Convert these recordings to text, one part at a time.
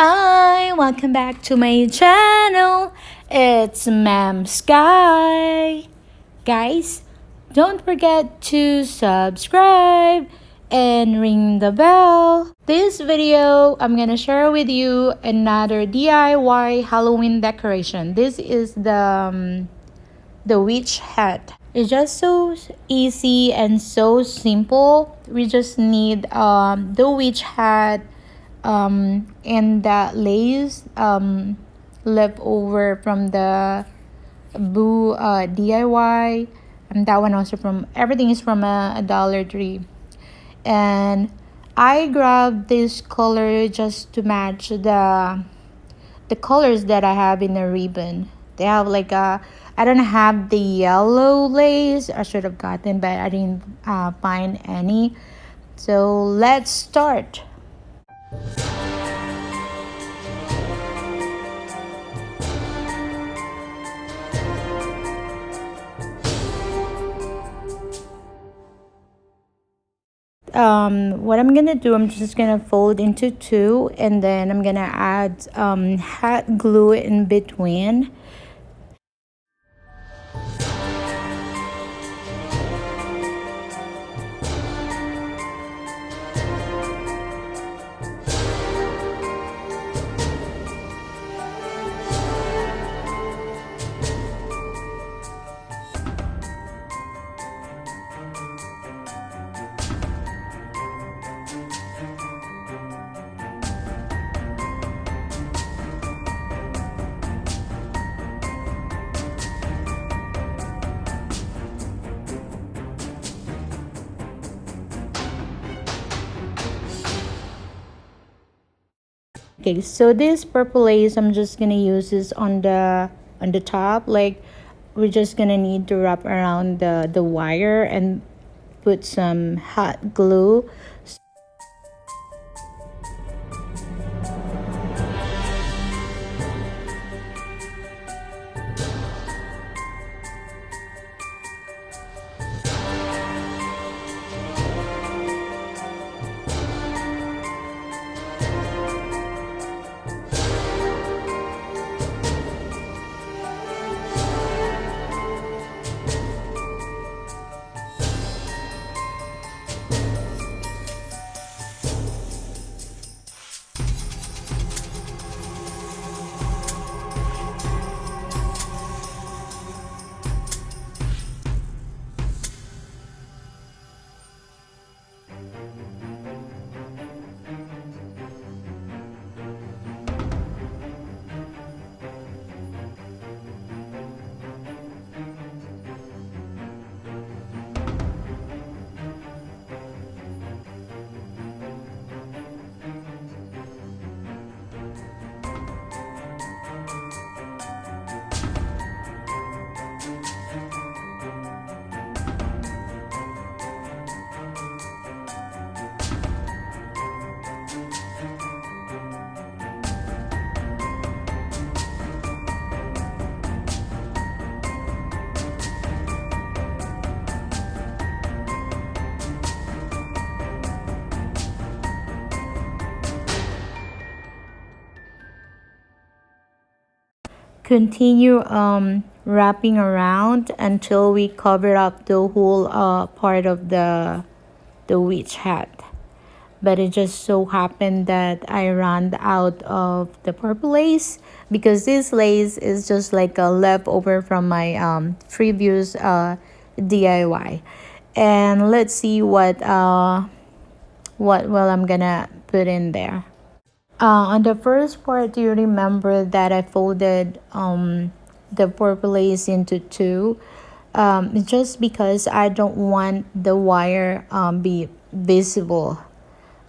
Hi, welcome back to my channel. It's Ma'am Sky. Guys, don't forget to subscribe and ring the bell. This video, I'm gonna share with you another DIY Halloween decoration. This is the witch hat. It's just so easy and so simple. We just need the witch hat and that lace left over from the Boo DIY. And that one also from everything is from a Dollar Tree. And I grabbed this color just to match the colors that I have in the ribbon. They have like a, I don't have the yellow lace. I should have gotten, but I didn't find any. So let's start. What I'm gonna do, I'm just gonna fold into two, and then I'm gonna add hot glue in between. Okay, so this purple lace, I'm just gonna use this on the top. Like, we're just gonna need to wrap around the wire and put some hot glue. Continue wrapping around until we cover up the whole part of the witch hat. But it just so happened that I ran out of the purple lace, because this lace is just like a leftover from my previous DIY. And let's see what I'm gonna put in there. On the first part, do you remember that I folded the purple lace into two? Just because I don't want the wire be visible.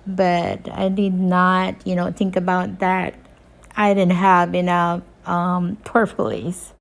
But I did not, think about that. I didn't have enough purple lace.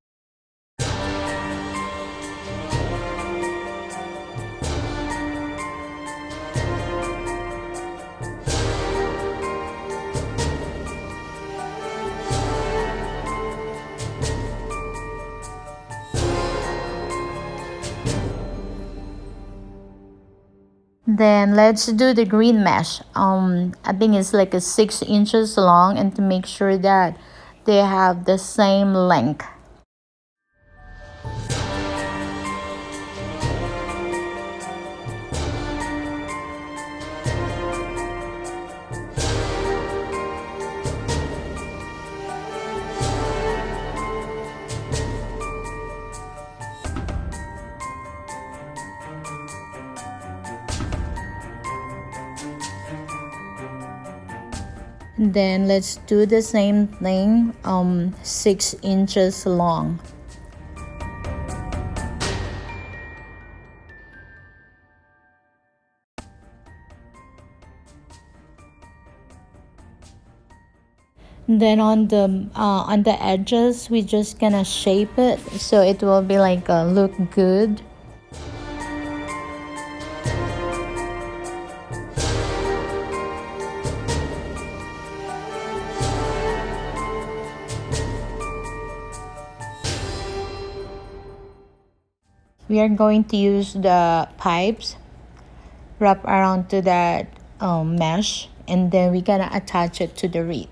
Then let's do the green mesh. I think it's like a 6 inches long, and to make sure that they have the same length. Then let's do the same thing, 6 inches long. Then on the edges, we just gonna shape it so it will be like look good. We are going to use the pipes wrap around to that mesh, and then we're gonna attach it to the wreath.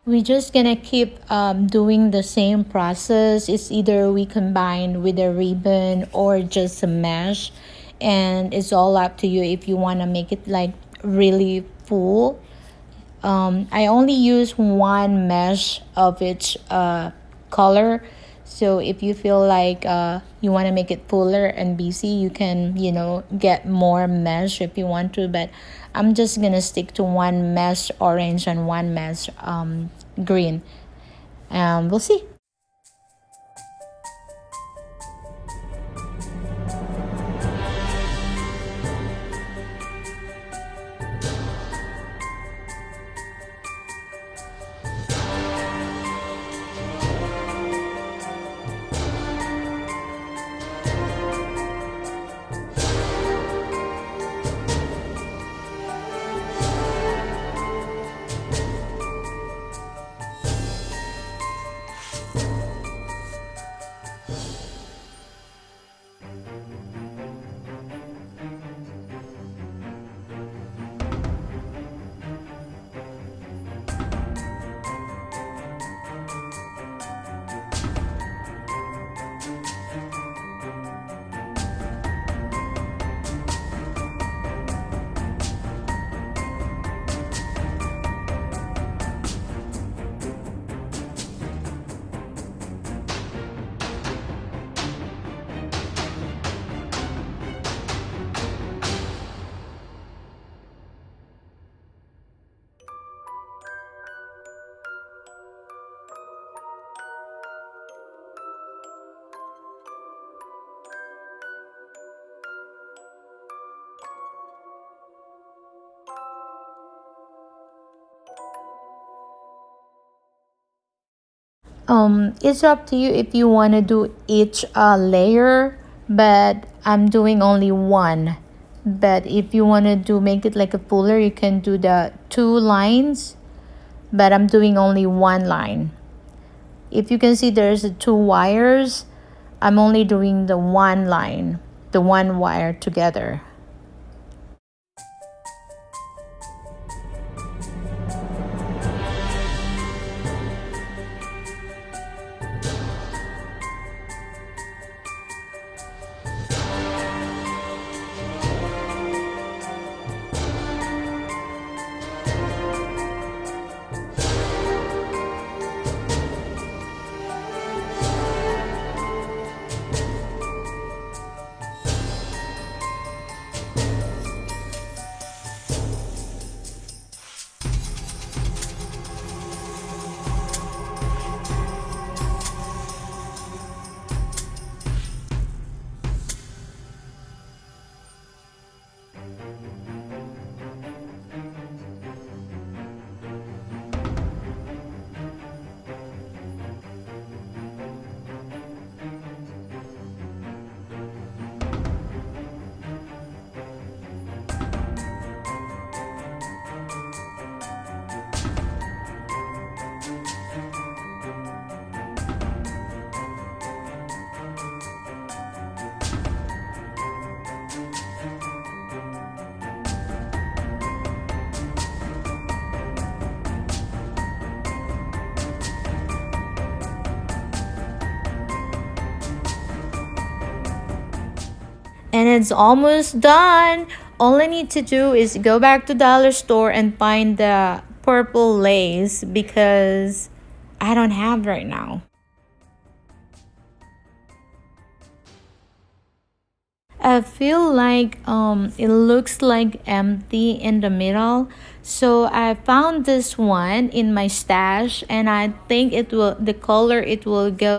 We're just gonna keep doing the same process. It's either we combine with a ribbon or just a mesh, and it's all up to you if you want to make it like really full. I only use one mesh of each color. So if you feel like you want to make it fuller and busy, you can, get more mesh if you want to. But I'm just gonna stick to one mesh orange and one mesh green. We'll see. It's up to you if you want to do each layer, but I'm doing only one. But if you want to do make it like a fuller, you can do the two lines, but I'm doing only one line. If you can see, there's two wires. I'm only doing the one line, the one wire together. And it's almost done. All I need to do is go back to dollar store and find the purple lace because I don't have right now. I feel like it looks like empty in the middle. So I found this one in my stash and I think the color it will go.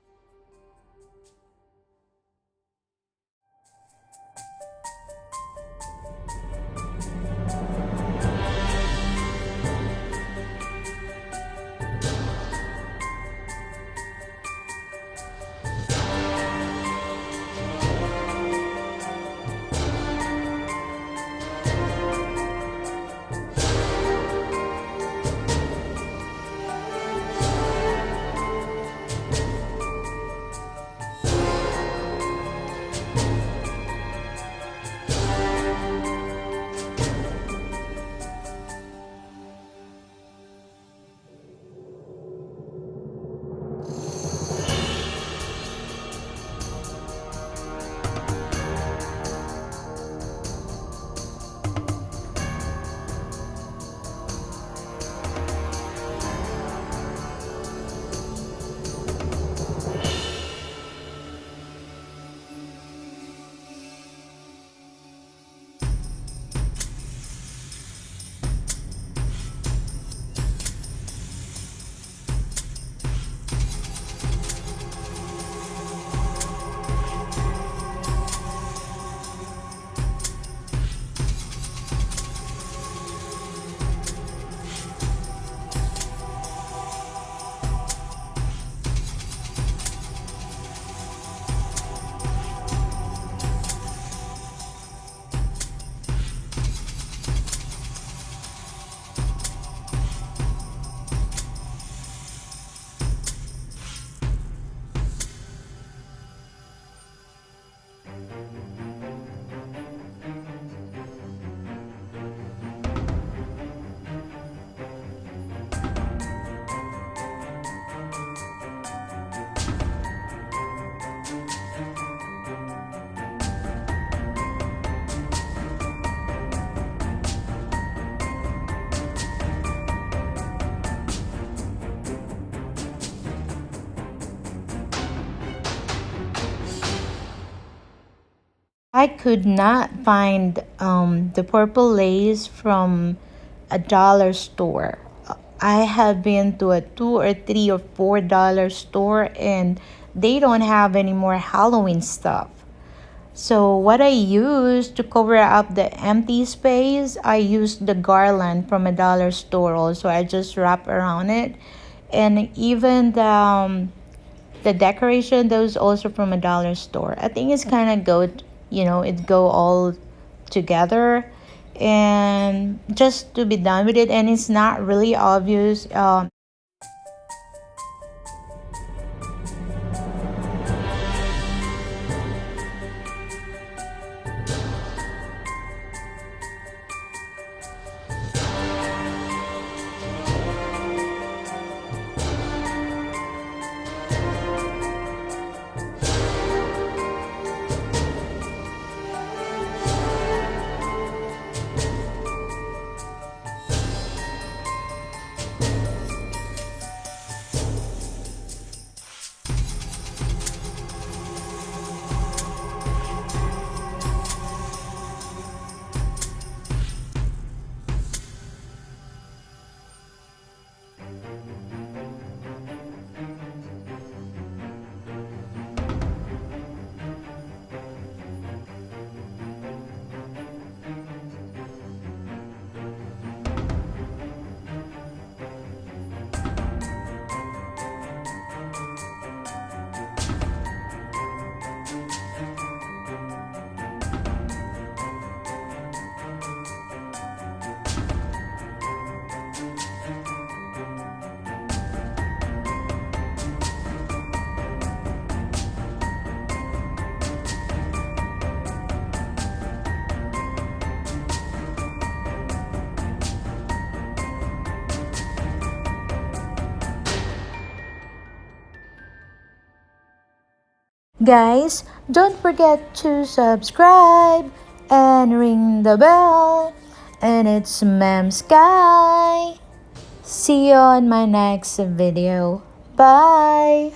I could not find the purple lace from a dollar store. I have been to a $2 or $3 or $4 and they don't have any more Halloween stuff. So what I use to cover up the empty space, I use the garland from a dollar store also. I just wrap around it. And even the decoration, those also from a dollar store. I think it's kind of good, it go all together and just to be done with it, and it's not really obvious. Guys, don't forget to subscribe and ring the bell. And it's Ma'am Sky. See you on my next video. Bye.